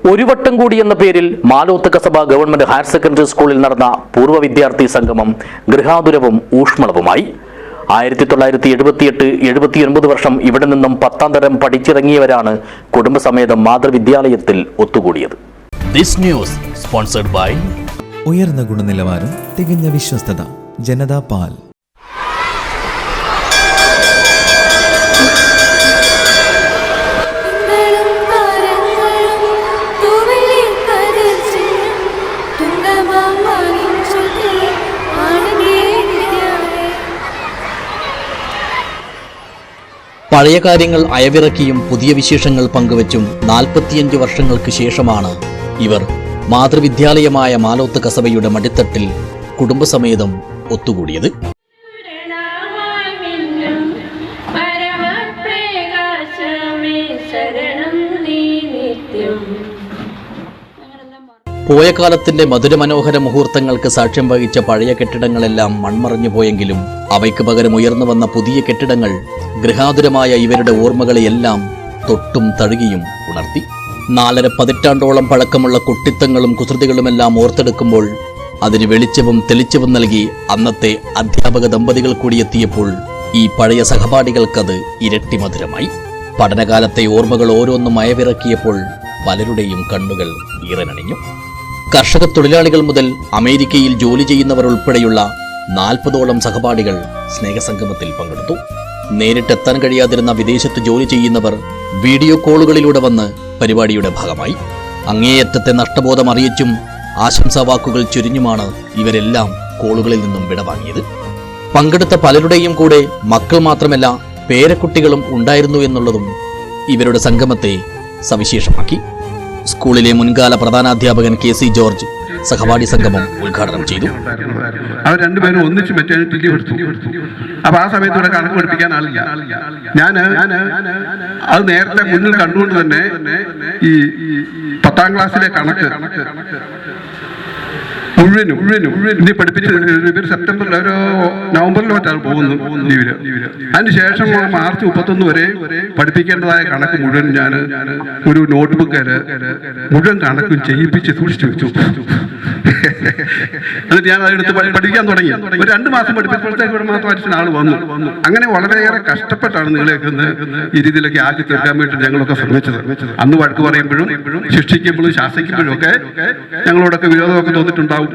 ഒരു വട്ടം കൂടി എന്ന പേരിൽ Maloth Kasaba government higher secondary സ്കൂളിൽ നടന്ന പൂർവ്വ വിദ്യാർത്ഥി സംഗമം ഗൃഹാതുരവും ഊഷ്മളവുമായി. 1978-79 വർഷം ഇവിടെ നിന്നും 10ാം തരം പഠിച്ചിറങ്ങിയവരാണ് കുടുംബസമേതം മാതൃവിദ്യാലയത്തിൽ ഒത്തുകൂടിയത്. ദിസ് ന്യൂസ് സ്പോൺസർഡ് ബൈ ഉയർന്ന ഗുണനിലവാരം, തികഞ്ഞ വിശ്വസ്തത, ജനതാ പാൽ. പഴയ കാര്യങ്ങൾ അയവിറക്കിയും പുതിയ വിശേഷങ്ങൾ പങ്കുവച്ചും 45 വർഷങ്ങൾക്ക് ശേഷമാണ് ഇവർ മാതൃവിദ്യാലയമായ മാലോത്ത് കസബയുടെ മടിത്തട്ടിൽ കുടുംബസമേതം ഒത്തുകൂടിയത്. പോയ കാലത്തിന്റെ മധുരമനോഹര മുഹൂർത്തങ്ങൾക്ക് സാക്ഷ്യം വഹിച്ച പഴയ കെട്ടിടങ്ങളെല്ലാം മൺമറഞ്ഞു പോയെങ്കിലും അവയ്ക്ക് പകരം ഉയർന്നു വന്ന പുതിയ കെട്ടിടങ്ങൾ ഗൃഹാതുരമായ ഇവരുടെ ഓർമ്മകളെയെല്ലാം തൊട്ടും തഴുകിയും ഉണർത്തി. 4.5 പതിറ്റാണ്ടോളം പഴക്കമുള്ള കുട്ടിത്തങ്ങളും കുസൃതികളുമെല്ലാം ഓർത്തെടുക്കുമ്പോൾ അതിന് വെളിച്ചവും തെളിച്ചവും നൽകി അന്നത്തെ അധ്യാപക ദമ്പതികൾ കൂടിയെത്തിയപ്പോൾ ഈ പഴയ സഹപാഠികൾക്കത് ഇരട്ടി മധുരമായി. പഠനകാലത്തെ ഓർമ്മകൾ ഓരോന്നും അയവിറക്കിയപ്പോൾ പലരുടെയും കണ്ണുകൾ ഈറനണിഞ്ഞു. കർഷക തൊഴിലാളികൾ മുതൽ അമേരിക്കയിൽ ജോലി ചെയ്യുന്നവർ ഉൾപ്പെടെയുള്ള 40ഓളം സഹപാഠികൾ സ്നേഹസംഗമത്തിൽ പങ്കെടുത്തു. നേരിട്ടെത്താൻ കഴിയാതിരുന്ന വിദേശത്ത് ജോലി ചെയ്യുന്നവർ വീഡിയോ കോളുകളിലൂടെ വന്ന് പരിപാടിയുടെ ഭാഗമായി. അങ്ങേയറ്റത്തെ നഷ്ടബോധം അറിയിച്ചും ആശംസാവാക്കുകൾ ചൊരിഞ്ഞുമാണ് ഇവരെല്ലാം കോളുകളിൽ നിന്നും വിടവാങ്ങിയത്. പങ്കെടുത്ത പലരുടെയും കൂടെ മക്കൾ മാത്രമല്ല പേരക്കുട്ടികളും ഉണ്ടായിരുന്നു എന്നുള്ളതും ഇവരുടെ സംഗമത്തെ സവിശേഷമാക്കി. സ്കൂളിലെ മുൻകാല പ്രധാനാധ്യാപകൻ KC ജോർജ് സഹപാഠി സംഗമം ഉദ്ഘാടനം ചെയ്തു. അവർ രണ്ടുപേരും ഒന്നിച്ച് മറ്റേ തുല്യം എടുത്തു. അപ്പൊ ആ സമയത്ത് ഇവിടെ കണക്ക് പഠിപ്പിക്കാൻ ആളില്ല. ഞാൻ അത് നേരത്തെ മുന്നിൽ കണ്ടുകൊണ്ട് തന്നെ ഈ 10ാം ക്ലാസ്സിലെ കണക്ക് മുഴുവനും ഇനി പഠിപ്പിച്ച് ഇവർ സെപ്റ്റംബറിൽ ഒരു നവംബറിലോ മറ്റാണ് പോകുന്നു ലീവില്. അതിനുശേഷം മാർച്ച് 31 വരെ പഠിപ്പിക്കേണ്ടതായ കണക്ക് മുഴുവൻ ഞാൻ ഒരു നോട്ട്ബുക്കില് മുഴുവൻ കണക്കും ചെയ്യിപ്പിച്ച് സൂക്ഷിച്ചു വെച്ചു. എന്നിട്ട് ഞാൻ അതെടുത്ത് പഠിക്കാൻ തുടങ്ങി. ഒരു 2 മാസം പഠിപ്പിച്ചപ്പോഴത്തേക്ക് ഇവിടെ മാത്രം ആൾ വന്നു. അങ്ങനെ വളരെയേറെ കഷ്ടപ്പെട്ടാണ് നിങ്ങളെയൊക്കെ ഈ രീതിയിലൊക്കെ ആക്കി തീർക്കാൻ വേണ്ടി ഞങ്ങളൊക്കെ ശ്രമിച്ചത്. അന്ന് വഴക്ക് പറയുമ്പോഴും ശിക്ഷിക്കുമ്പോഴും ശാസിക്കുമ്പോഴും ഒക്കെ ഞങ്ങളോടൊക്കെ വിരോധമൊക്കെ തോന്നിട്ടുണ്ടാവും.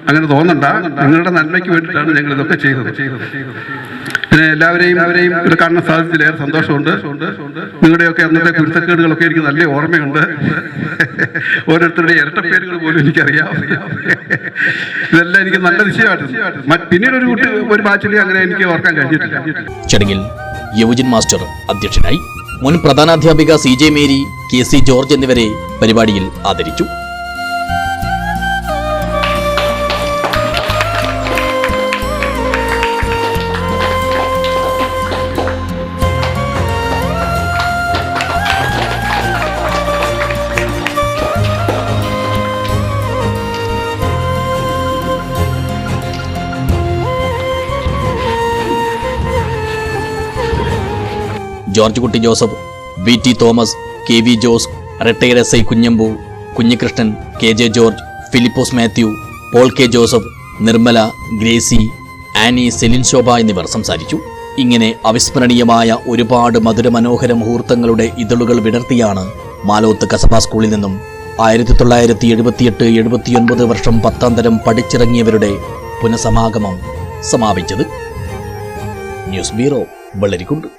അങ്ങനെ തോന്നണ്ട, നിങ്ങളുടെ നന്മയ്ക്ക് വേണ്ടിയിട്ടാണ് ഞങ്ങൾ ഇതൊക്കെ ചെയ്തത്. പിന്നെ എല്ലാവരെയും ഇത് കാണാൻ സാധിച്ചതിൽ ഏറെ സന്തോഷമുണ്ട്. നിങ്ങളുടെയൊക്കെ അന്നത്തെ കുരുത്തക്കേടുകളൊക്കെ എനിക്ക് നല്ല ഓർമ്മയുണ്ട്. ഓരോരുത്തരുടെ ഇരട്ടപ്പേരുകൾ പോലും എനിക്കറിയാം. ഇതെല്ലാം എനിക്ക് നല്ല നിശ്ചയമായിട്ട് പിന്നീട് ഒരു ബാച്ചിൽ അങ്ങനെ എനിക്ക് ഓർക്കാൻ കഴിഞ്ഞിട്ടില്ല. ചടങ്ങിൽ യൗജിൻ മാസ്റ്റർ അധ്യക്ഷനായി. മുൻ പ്രധാനാധ്യാപിക CJ മേരി, KC ജോർജ് എന്നിവരെ പരിപാടിയിൽ ആദരിച്ചു. George Kutty Joseph, BT Thomas, KV Jose, retired SI Kunhambu, Kunhikrishnan, KJ George, Philipose Mathew, Paul K Joseph, Nirmala, Gracy, Annie, Celine Shobha എന്നിവർ സംസാരിച്ചു. ഇങ്ങനെ അവിസ്മരണീയമായ ഒരുപാട് മധുരമനോഹര മുഹൂർത്തങ്ങളുടെ ഇതളുകൾ വിടർത്തിയാണ് മാലോത്ത് കസബ സ്കൂളിൽ നിന്നും 1978-79 വർഷം 10ാം തരം പഠിച്ചിറങ്ങിയവരുടെ പുനഃസമാഗമം സമാപിച്ചത്. News bureau, Vellarikundu.